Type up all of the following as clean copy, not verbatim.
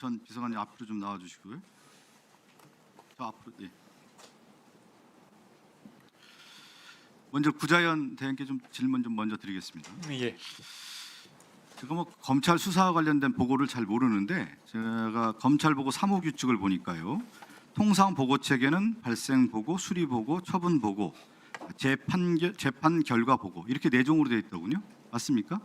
전 비서관님 앞으로 좀 나와주시고요. 저 앞으로. 예. 먼저 구자연 대행께 좀 질문 좀 먼저 드리겠습니다. 예. 제가 뭐 검찰 수사와 관련된 보고를 잘 모르는데 제가 검찰 보고 사무규칙을 보니까요. 통상 보고 체계는 발생 보고, 수리 보고, 처분 보고, 재판 결과 보고 이렇게 네 종으로 되어 있더군요. 맞습니까?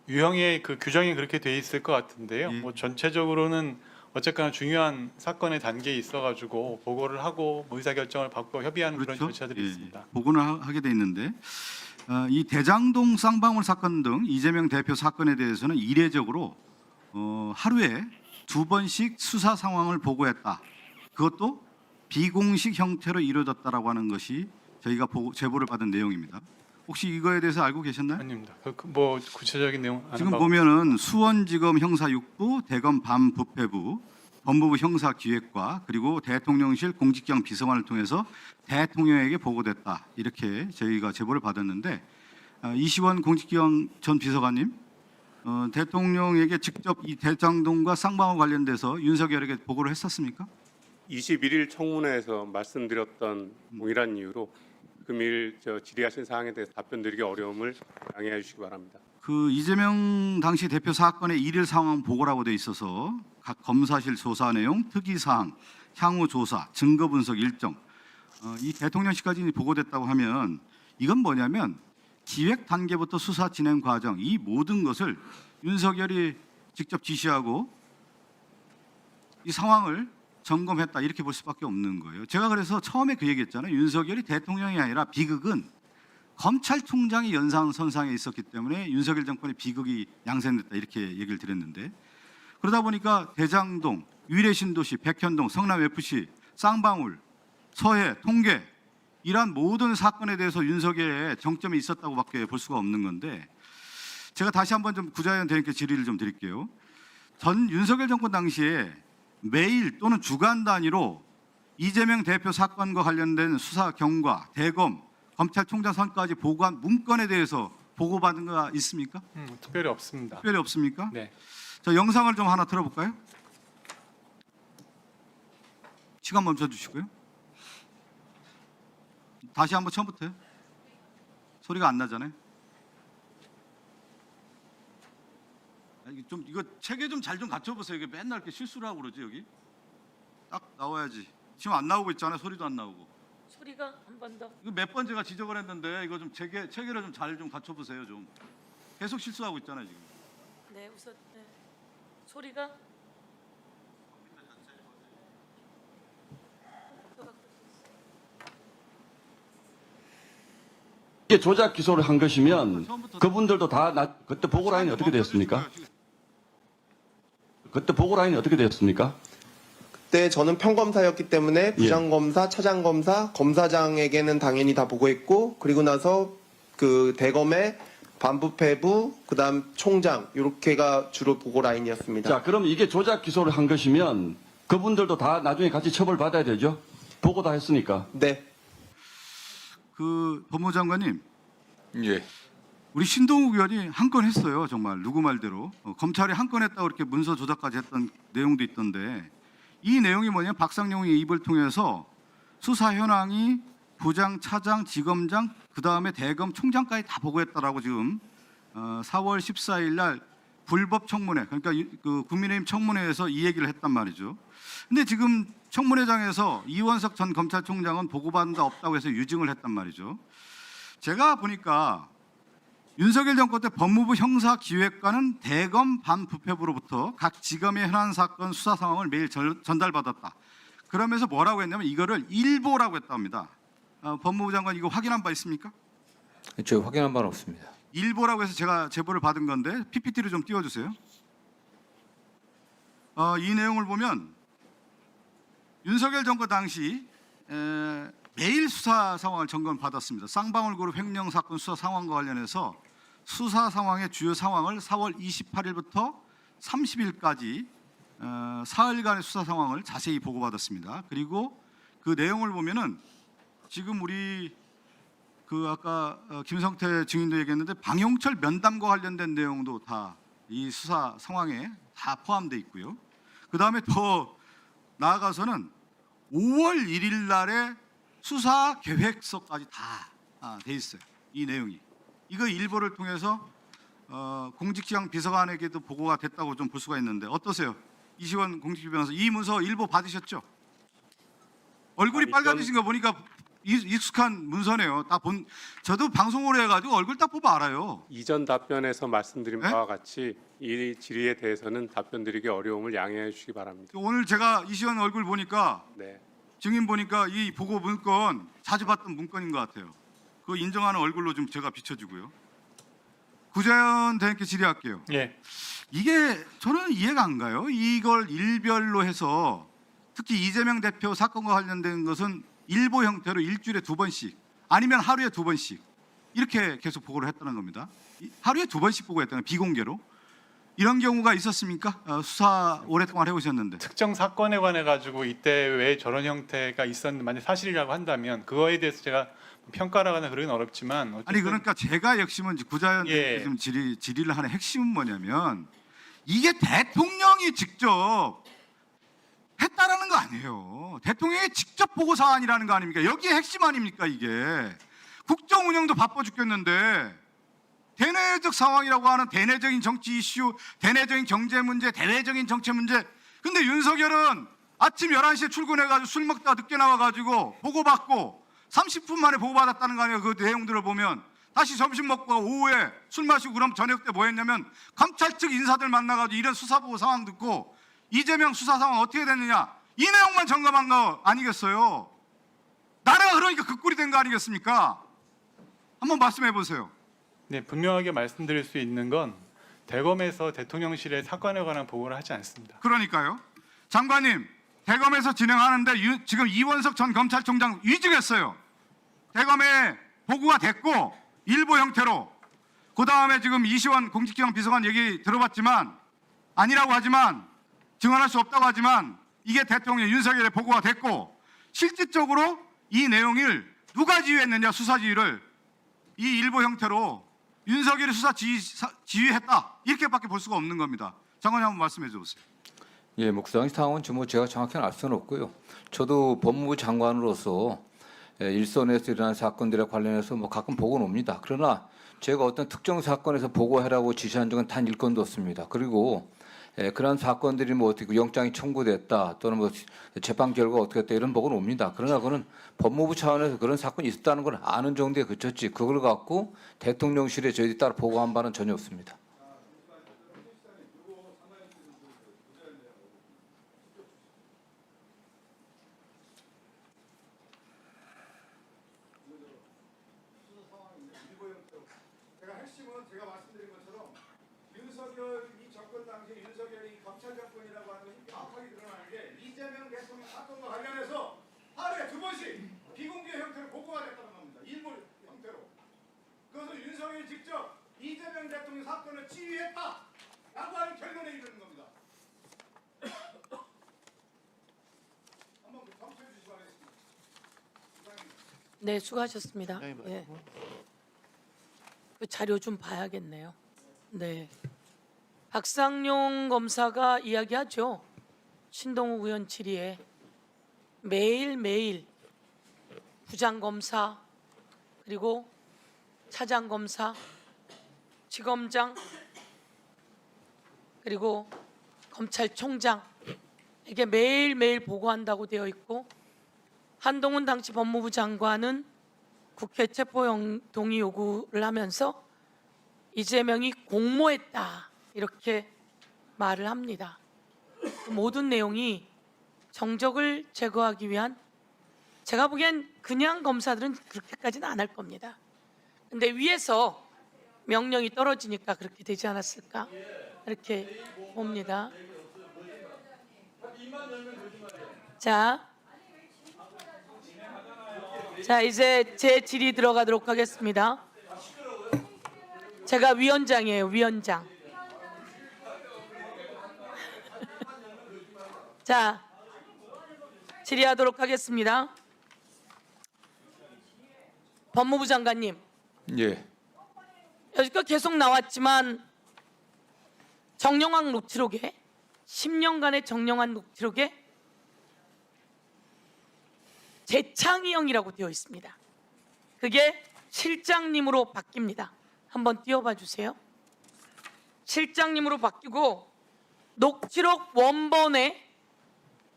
유형의 그 규정이 그렇게 돼 있을 것 같은데요. 예. 뭐 전체적으로는 어쨌거나 중요한 사건의 단계에 있어가지고 보고를 하고 의사결정을 받고 협의하는 그런 절차들이 있습니다. 보고는 하게 돼 있는데 이 대장동 쌍방울 사건 등 이재명 대표 사건에 대해서는 이례적으로 하루에 2번씩 수사 상황을 보고했다. 그것도 비공식 형태로 이루어졌다라고 하는 것이 저희가 제보를 받은 내용입니다. 혹시 이거에 대해서 알고 계셨나요? 아닙니다. 뭐 구체적인 내용 아는 지금 바 보면은 수원지검 형사 6부, 대검 반부패부, 법무부 형사기획과 그리고 대통령실 공직경 비서관을 통해서 대통령에게 보고됐다. 이렇게 저희가 제보를 받았는데 이시원 공직경 전 비서관님 대통령에게 직접 이 대장동과 쌍방울 관련돼서 윤석열에게 보고를 했었습니까? 21일 청문회에서 말씀드렸던 동일한 이유로 금일 질의하신 사항에 대해서 답변드리기 어려움을 양해해 주시기 바랍니다. 그 이재명 당시 대표 사건의 일일 상황 보고라고 돼 있어서 각 검사실 조사 내용, 특이 사항, 향후 조사, 증거 분석 일정 이 대통령실까지 보고됐다고 하면 이건 뭐냐면 기획 단계부터 수사 진행 과정 이 모든 것을 윤석열이 직접 지시하고 이 상황을 점검했다 이렇게 볼 수밖에 없는 거예요. 제가 그래서 처음에 그 얘기했잖아요. 윤석열이 대통령이 아니라 비극은 검찰총장이 연상선상에 있었기 때문에 윤석열 정권의 비극이 양산됐다 이렇게 얘기를 드렸는데 그러다 보니까 대장동, 위례신도시, 백현동, 성남FC, 쌍방울, 서해, 통계 이러한 모든 사건에 대해서 윤석열의 정점이 있었다고밖에 볼 수가 없는 건데 제가 다시 한번 좀 구자연 대행께 질의를 좀 드릴게요. 전 윤석열 정권 당시에 매일 또는 주간 단위로 이재명 대표 사건과 관련된 수사 경과, 대검, 검찰총장 선까지 보고한 문건에 대해서 보고받은 거 있습니까? 특별히 없습니다. 특별히 없습니까? 네. 자, 영상을 좀 하나 들어볼까요? 시간 멈춰주시고요. 다시 한번 처음부터요. 소리가 안 나잖아요. 이거 체계 좀 잘 좀 갖춰보세요. 이게 맨날 이렇게 실수를 하고 그러지 여기. 딱 나와야지. 지금 안 나오고 있잖아요. 소리도 안 나오고. 소리가 한 번 더. 이거 몇 번 제가 지적을 했는데 이거 좀 체계를 좀 잘 좀 갖춰보세요 좀. 계속 실수하고 있잖아요 지금. 네, 우선 네. 소리가 이게 조작 기소를 한 것이면 처음부터 그분들도 다 그때 보고 라인이 어떻게 됐습니까? 그때 보고 라인이 어떻게 됐습니까? 그때 저는 평검사였기 때문에 부장검사, 차장검사, 검사장에게는 당연히 다 보고했고 그리고 나서 그 대검의 반부패부, 그다음 총장 이렇게가 주로 보고 라인이었습니다. 자, 그럼 이게 조작 기소를 한 것이면 그분들도 다 나중에 같이 처벌받아야 되죠? 보고 다 했으니까. 네. 그 법무장관님, 예. 우리 신동욱 의원이 한 건 했어요. 정말 누구 말대로 검찰이 한 건 했다고 이렇게 문서 조작까지 했던 내용도 있던데 이 내용이 뭐냐면 박상용의 입을 통해서 수사 현황이 부장, 차장, 지검장, 그 다음에 대검 총장까지 다 보고했다라고 지금 4월 14일 날 불법 청문회, 그러니까 그 국민의힘 청문회에서 이 얘기를 했단 말이죠. 근데 지금 청문회장에서 이원석 전 검찰총장은 보고받은 바 없다고 해서 유증을 했단 말이죠. 제가 보니까 윤석열 정권 때 법무부 형사기획과는 대검 반부패부로부터 각 지검의 현안 사건 수사 상황을 매일 전달받았다. 그러면서 뭐라고 했냐면 이거를 일보라고 했답니다. 법무부 장관 이거 확인한 바 있습니까? 저 확인한 바는 없습니다. 일보라고 해서 제가 제보를 받은 건데 PPT를 좀 띄워주세요. 이 내용을 보면 윤석열 정권 당시 매일 수사 상황을 점검받았습니다. 쌍방울 그룹 횡령 사건 수사 상황과 관련해서 수사 상황의 주요 상황을 4월 28일부터 30일까지 사흘간의 수사 상황을 자세히 보고받았습니다. 그리고 그 내용을 보면은 지금 우리 그 아까 김성태 증인도 얘기했는데 방용철 면담과 관련된 내용도 다 이 수사 상황에 다 포함돼 있고요. 그다음에 더 나아가서는 5월 1일 날에 수사 계획서까지 다 돼 있어요. 이 내용이. 이거 일보를 통해서 공직기강 비서관에게도 보고가 됐다고 좀 볼 수가 있는데 어떠세요? 이시원 공직기 변호사 이 문서 일보 받으셨죠? 얼굴이 아니, 빨개지신 거 보니까 익숙한 문서네요. 저도 방송을 해가지고 얼굴 딱 보면 알아요. 이전 답변에서 말씀드린 네? 바와 같이 이 질의에 대해서는 답변드리기 어려움을 양해해 주시기 바랍니다. 오늘 제가 이시원 얼굴 보니까 네. 증인 보니까 이 보고 문건 자주 봤던 문건인 것 같아요. 그거 인정하는 얼굴로 좀 제가 비춰주고요. 구자연 대행께 질의할게요. 예. 이게 저는 이해가 안 가요. 이걸 일별로 해서 특히 이재명 대표 사건과 관련된 것은 일보 형태로 일주일에 2번씩 아니면 하루에 2번씩 이렇게 계속 보고를 했다는 겁니다. 하루에 2번씩 보고했다는 비공개로. 이런 경우가 있었습니까? 수사 오랫동안 해오셨는데. 특정 사건에 관해 가지고 이때 왜 저런 형태가 있었는데 만약 사실이라고 한다면 그거에 대해서 제가 평가하거나 그러긴 어렵지만 어쨌든 아니 그러니까 제가 핵심은 구자연 예. 지금 질의를 하는 핵심은 뭐냐면 이게 대통령이 직접 했다라는 거 아니에요. 대통령이 직접 보고 사안이라는 거 아닙니까? 여기에 핵심 아닙니까 이게. 국정 운영도 바빠 죽겠는데 대내적 상황이라고 하는 대내적인 정치 이슈, 대내적인 경제 문제, 대내적인 정치 문제. 근데 윤석열은 아침 11시에 출근해가지고 술 먹다가 늦게 나와가지고 보고받고 30분 만에 보고받았다는 거 아니에요. 그 내용들을 보면. 다시 점심 먹고 오후에 술 마시고 그럼 저녁 때 뭐 했냐면 검찰 측 인사들 만나가지고 이런 수사보고 상황 듣고 이재명 수사 상황 어떻게 됐느냐 이 내용만 점검한 거 아니겠어요? 나라가 그러니까 그 꼴이 된 거 아니겠습니까? 한번 말씀해 보세요. 네, 분명하게 말씀드릴 수 있는 건 대검에서 대통령실에 사건에 관한 보고를 하지 않습니다. 그러니까요. 장관님, 대검에서 진행하는데 지금 이원석 전 검찰총장 위증했어요. 대검에 보고가 됐고 일부 형태로. 그다음에 지금 이시원 공직기강 비서관 얘기 들어봤지만 아니라고 하지만 증언할 수 없다고 하지만 이게 대통령 윤석열의 보고가 됐고 실질적으로 이 내용을 누가 지휘했느냐 수사 지휘를 이 일부 형태로 윤석열이 수사 지휘했다 이렇게밖에 볼 수가 없는 겁니다. 장관님 한번 말씀해 주세요. 예, 묵상 상황은 뭐 제가 정확히 알 수는 없고요. 저도 법무부 장관으로서 일선에서 일어난 사건들에 관련해서 뭐 가끔 보고는 옵니다. 그러나 제가 어떤 특정 사건에서 보고하라고 지시한 적은 단 1건도 없습니다. 그리고 그런 사건들이 뭐 어떻게 영장이 청구됐다 또는 뭐 재판 결과가 어떻게 됐다 이런 보고는 옵니다. 그러나 그거는 법무부 차원에서 그런 사건이 있었다는 걸 아는 정도에 그쳤지 그걸 갖고 대통령실에 저희들이 따로 보고한 바는 전혀 없습니다. 제가 핵심은 제가 말씀드린 것처럼 윤석열 이 정권 당시 윤석열이 검찰 정권이라고 하는 것이 명확하게 드러나는 게 이재명 대통령 사건과 관련해서 하루에 2번씩 비공개 형태로 보고가 됐다는 겁니다. 일부 형태로. 그것은 윤석열이 직접 이재명 대통령 사건을 지휘했다라고 하는 결론에 이르는 겁니다. 한번 검토해 주시기 바라겠습니다. 네, 수고하셨습니다. 예. 그 자료 좀 봐야겠네요. 네. 박상용 검사가 이야기하죠. 신동욱 의원 질의에 매일매일 부장검사 그리고 차장검사, 지검장 그리고 검찰총장에게 매일매일 보고한다고 되어 있고 한동훈 당시 법무부 장관은 국회 체포 동의 요구를 하면서 이재명이 공모했다 이렇게 말을 합니다. 그 모든 내용이 정적을 제거하기 위한 제가 보기엔 그냥 검사들은 그렇게까지는 안 할 겁니다. 근데 위에서 명령이 떨어지니까 그렇게 되지 않았을까 이렇게 봅니다. 자 이제 제 질의 들어가도록 하겠습니다. 제가 위원장이에요, 위원장. 자, 질의하도록 하겠습니다. 법무부 장관님, 예, 여지껏 계속 나왔지만 정영학 녹취록에 10년간의 정령한 녹취록에 재창희형이라고 되어 있습니다. 그게 실장님으로 바뀝니다. 한번 띄워봐 주세요. 실장님으로 바뀌고 녹취록 원본에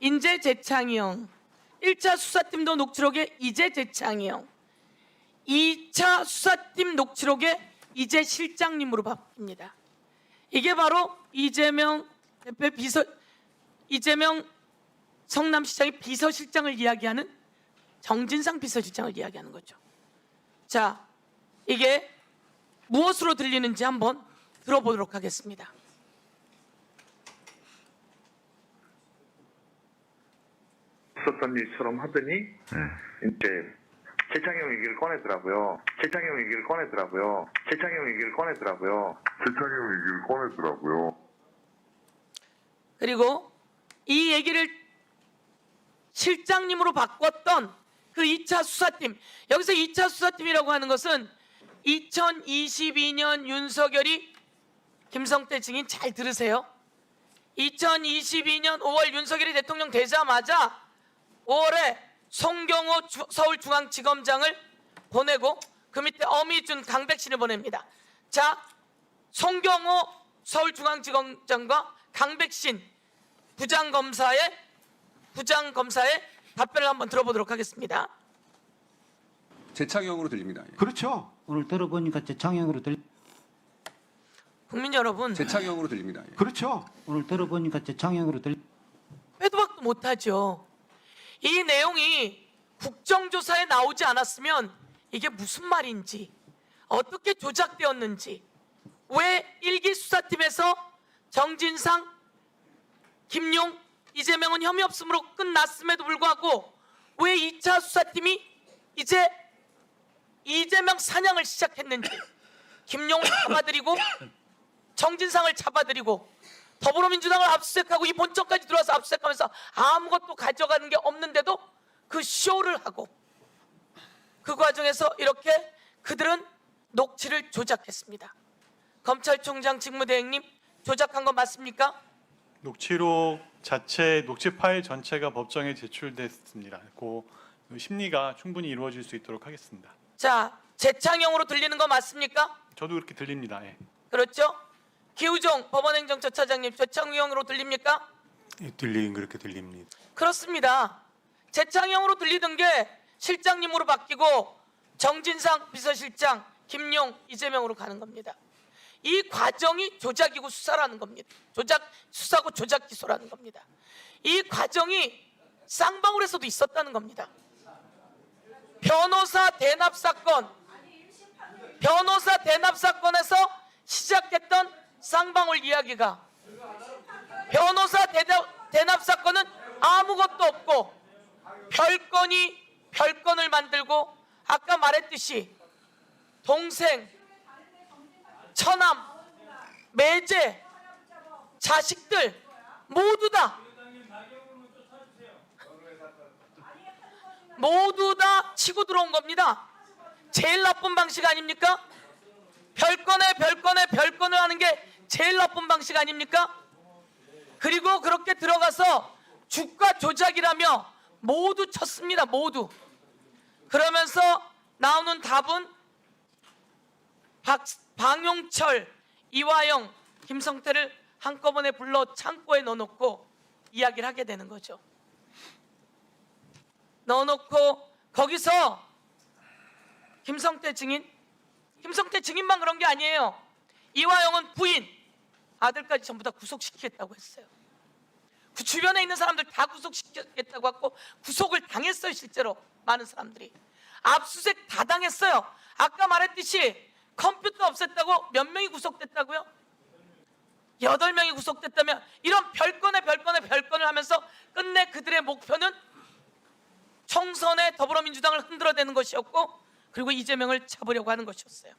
인재 재창희형, 1차 수사팀도 녹취록에 이재 재창희형, 2차 수사팀 녹취록에 이재 실장님으로 바뀝니다. 이게 바로 이재명 대표 이재명 성남시장의 비서실장을 이야기하는 정진상 비서실장을 이야기하는 거죠. 자, 이게 무엇으로 들리는지 한번 들어보도록 하겠습니다. 있었던 일처럼 하더니 이제 재창형 얘기를 꺼내더라고요. 그리고 이 얘기를 실장님으로 바꿨던 그 2차 수사팀, 여기서 2차 수사팀이라고 하는 것은 2022년 윤석열이 김성태 증인 잘 들으세요. 2022년 5월 윤석열이 대통령 되자마자 5월에 송경호 서울중앙지검장을 보내고 그 밑에 어미준 강백신을 보냅니다. 자, 송경호 서울중앙지검장과 강백신 부장검사의 답변을 한번 들어보도록 하겠습니다. 재창형으로 들립니다. 예. 그렇죠. 오늘 들어보니까 재창형으로 국민 여러분, 재창형으로 들립니다. 예. 그렇죠. 오늘 들어보니까 재창형으로 빼도 박도 못하죠. 이 내용이 국정조사에 나오지 않았으면 이게 무슨 말인지, 어떻게 조작되었는지, 왜 1기 수사팀에서 정진상, 김용, 이재명은 혐의 없음으로 끝났음에도 불구하고 왜 2차 수사팀이 이제 이재명 사냥을 시작했는지, 김용을 잡아들이고 정진상을 잡아들이고 더불어민주당을 압수수색하고 이 본청까지 들어와서 압수수색하면서 아무것도 가져가는 게 없는데도 그 쇼를 하고 그 과정에서 이렇게 그들은 녹취를 조작했습니다. 검찰총장 직무대행님, 조작한 건 맞습니까? 녹취록 자체, 녹취 파일 전체가 법정에 제출됐습니다. 그 심리가 충분히 이루어질 수 있도록 하겠습니다. 자, 재창형으로 들리는 거 맞습니까? 저도 그렇게 들립니다. 예. 그렇죠? 기우종 법원행정처 차장님, 재창형으로 들립니까? 그렇게 들립니다. 그렇습니다. 재창형으로 들리던 게 실장님으로 바뀌고 정진상 비서실장, 김용, 이재명으로 가는 겁니다. 이 과정이 조작이고 수사라는 겁니다. 수사고 조작 기소라는 겁니다. 이 과정이 쌍방울에서도 있었다는 겁니다. 변호사 대납 사건에서 시작했던 쌍방울 이야기가 변호사 대납 사건은 아무것도 없고 별건을 만들고 아까 말했듯이 동생, 처남, 매제, 자식들 모두 다 치고 들어온 겁니다. 제일 나쁜 방식 아닙니까? 별건을 하는 게 제일 나쁜 방식 아닙니까? 그리고 그렇게 들어가서 주가 조작이라며 모두 쳤습니다. 모두. 그러면서 나오는 답은 방용철, 이화영, 김성태를 한꺼번에 불러 창고에 넣어놓고 이야기를 하게 되는 거죠. 넣어놓고 거기서 김성태 증인만 그런 게 아니에요. 이화영은 부인, 아들까지 전부 다 구속시키겠다고 했어요. 그 주변에 있는 사람들 다 구속시키겠다고 하고 구속을 당했어요. 실제로 많은 사람들이 압수수색 다 당했어요. 아까 말했듯이 컴퓨터 없앴다고 몇 명이 구속됐다고요? 8명이 구속됐다면 이런 별건을 하면서 끝내 그들의 목표는 총선에 더불어민주당을 흔들어대는 것이었고 그리고 이재명을 잡으려고 하는 것이었어요.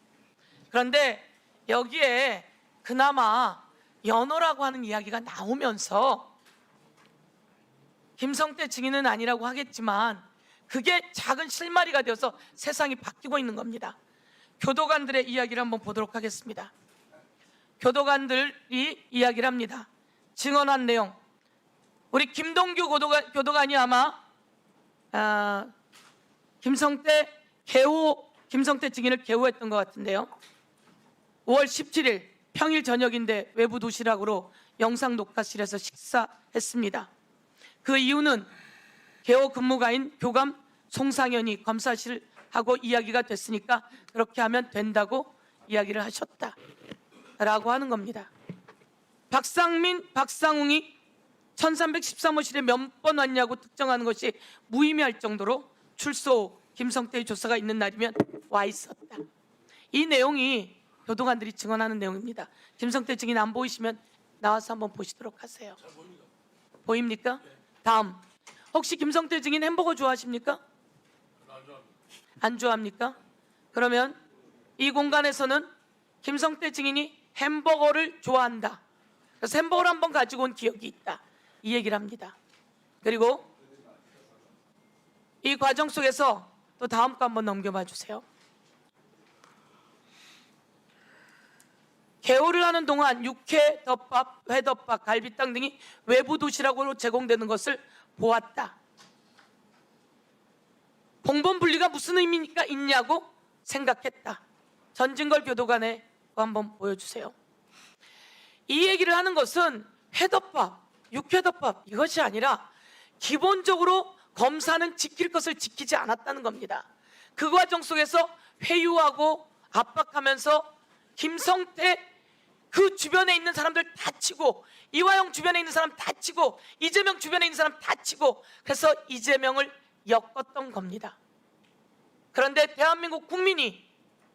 그런데 여기에 그나마 연호라고 하는 이야기가 나오면서 김성태 증인은 아니라고 하겠지만 그게 작은 실마리가 되어서 세상이 바뀌고 있는 겁니다. 교도관들의 이야기를 한번 보도록 하겠습니다. 교도관들이 이야기를 합니다. 증언한 내용, 우리 김동규 교도관이 아마 김성태 증인을 개호했던 것 같은데요. 5월 17일 평일 저녁인데 외부 도시락으로 영상 녹화실에서 식사했습니다. 그 이유는 개호 근무가인 교감 송상현이 검사실하고 이야기가 됐으니까 그렇게 하면 된다고 이야기를 하셨다라고 하는 겁니다. 박상민, 박상웅이 1313호실에 몇 번 왔냐고 특정하는 것이 무의미할 정도로 출소 후 김성태의 조사가 있는 날이면 와 있었다. 이 내용이 교도관들이 증언하는 내용입니다. 김성태 증인 안 보이시면 나와서 한번 보시도록 하세요. 보입니까? 다음, 혹시 김성태 증인 햄버거 좋아하십니까? 안 좋아합니까? 그러면 이 공간에서는 김성태 증인이 햄버거를 좋아한다. 그래서 햄버거를 한번 가지고 온 기억이 있다. 이 얘기를 합니다. 그리고 이 과정 속에서 또 다음 거 한번 넘겨봐 주세요. 개호를 하는 동안 육회, 덮밥, 회덮밥, 갈비탕 등이 외부 도시락으로 제공되는 것을 보았다. 봉본 분리가 무슨 의미가 있냐고 생각했다. 전진걸 교도관에 한번 보여주세요. 이 얘기를 하는 것은 회덮밥, 육회덮밥 이것이 아니라 기본적으로 검사는 지킬 것을 지키지 않았다는 겁니다. 그 과정 속에서 회유하고 압박하면서 김성태 그 주변에 있는 사람들 다 치고, 이화영 주변에 있는 사람 다 치고, 이재명 주변에 있는 사람 다 치고, 그래서 이재명을 엮었던 겁니다. 그런데 대한민국 국민이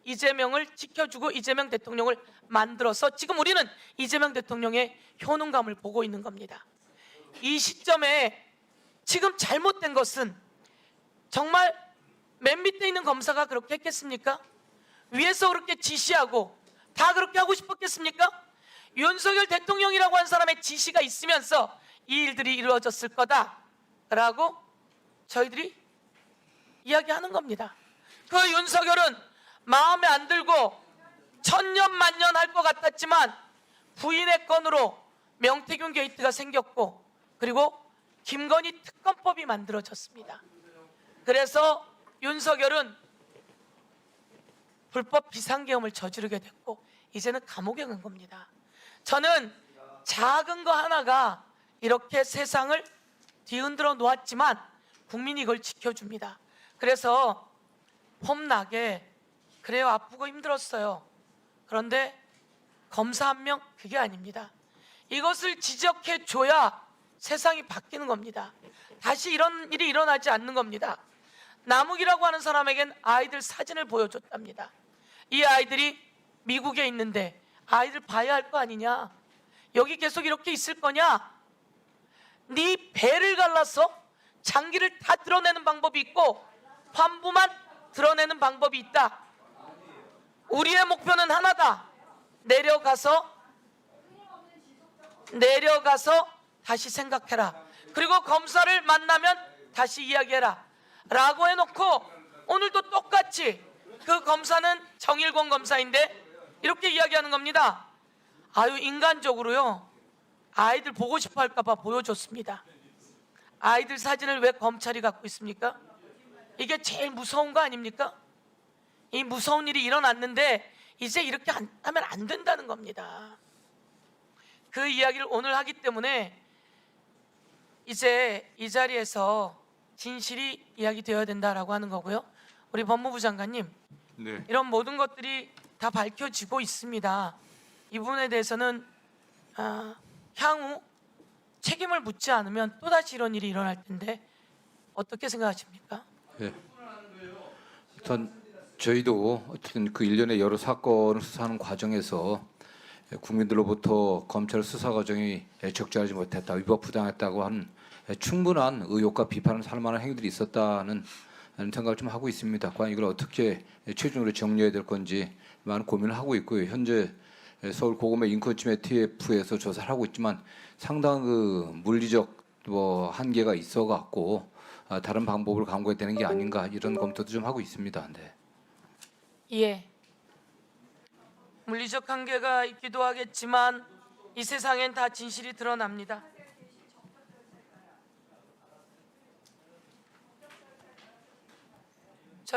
이재명을 지켜주고 이재명 대통령을 만들어서 지금 우리는 이재명 대통령의 효능감을 보고 있는 겁니다. 이 시점에 지금 잘못된 것은 정말 맨 밑에 있는 검사가 그렇게 했겠습니까? 위에서 그렇게 지시하고 다 그렇게 하고 싶었겠습니까? 윤석열 대통령이라고 한 사람의 지시가 있으면서 이 일들이 이루어졌을 거다라고 저희들이 이야기하는 겁니다. 그 윤석열은 마음에 안 들고 천년만년 할 것 같았지만 부인의 건으로 명태균 게이트가 생겼고, 그리고 김건희 특검법이 만들어졌습니다. 그래서 윤석열은 불법 비상계엄을 저지르게 됐고 이제는 감옥에 간 겁니다. 저는 작은 거 하나가 이렇게 세상을 뒤흔들어 놓았지만 국민이 이걸 지켜줍니다. 그래서 폼나게 그래요, 아프고 힘들었어요. 그런데 검사 한 명 그게 아닙니다. 이것을 지적해 줘야 세상이 바뀌는 겁니다. 다시 이런 일이 일어나지 않는 겁니다. 남욱이라고 하는 사람에겐 아이들 사진을 보여줬답니다. 이 아이들이 미국에 있는데 아이들 봐야 할 거 아니냐? 여기 계속 이렇게 있을 거냐? 네 배를 갈라서 장기를 다 드러내는 방법이 있고 환부만 드러내는 방법이 있다. 우리의 목표는 하나다. 내려가서 다시 생각해라. 그리고 검사를 만나면 다시 이야기해라 라고 해놓고 오늘도 똑같이 그 검사는 정일권 검사인데 이렇게 이야기하는 겁니다. 아유, 인간적으로요, 아이들 보고 싶어 할까 봐 보여줬습니다. 아이들 사진을 왜 검찰이 갖고 있습니까? 이게 제일 무서운 거 아닙니까? 이 무서운 일이 일어났는데 이제 이렇게 하면 안 된다는 겁니다. 그 이야기를 오늘 하기 때문에 이제 이 자리에서 진실이 이야기되어야 된다라고 하는 거고요. 우리 법무부 장관님, 네. 이런 모든 것들이 다 밝혀지고 있습니다. 이 부분에 대해서는 향후 책임을 묻지 않으면 또다시 이런 일이 일어날 텐데 어떻게 생각하십니까? 예. 일단 저희도 어쨌든 그 일련의 여러 사건을 수사하는 과정에서 국민들로부터 검찰 수사 과정이 적절하지 못했다, 위법부당했다고 하는 충분한 의혹과 비판을 살 만한 행위들이 있었다는 생각을 좀 하고 있습니다. 과연 이걸 어떻게 최종적으로 정리해야 될 건지 많은 고민을 하고 있고요. 현재 서울 고검의 인권침해 TF에서 조사를 하고 있지만 상당한 그 물리적 한계가 있어갖고 다른 방법을 강구해야 되는 게 아닌가, 이런 검토도 좀 하고 있습니다. 네. 예. 물리적 한계가 있기도 하겠지만 이 세상엔 다 진실이 드러납니다.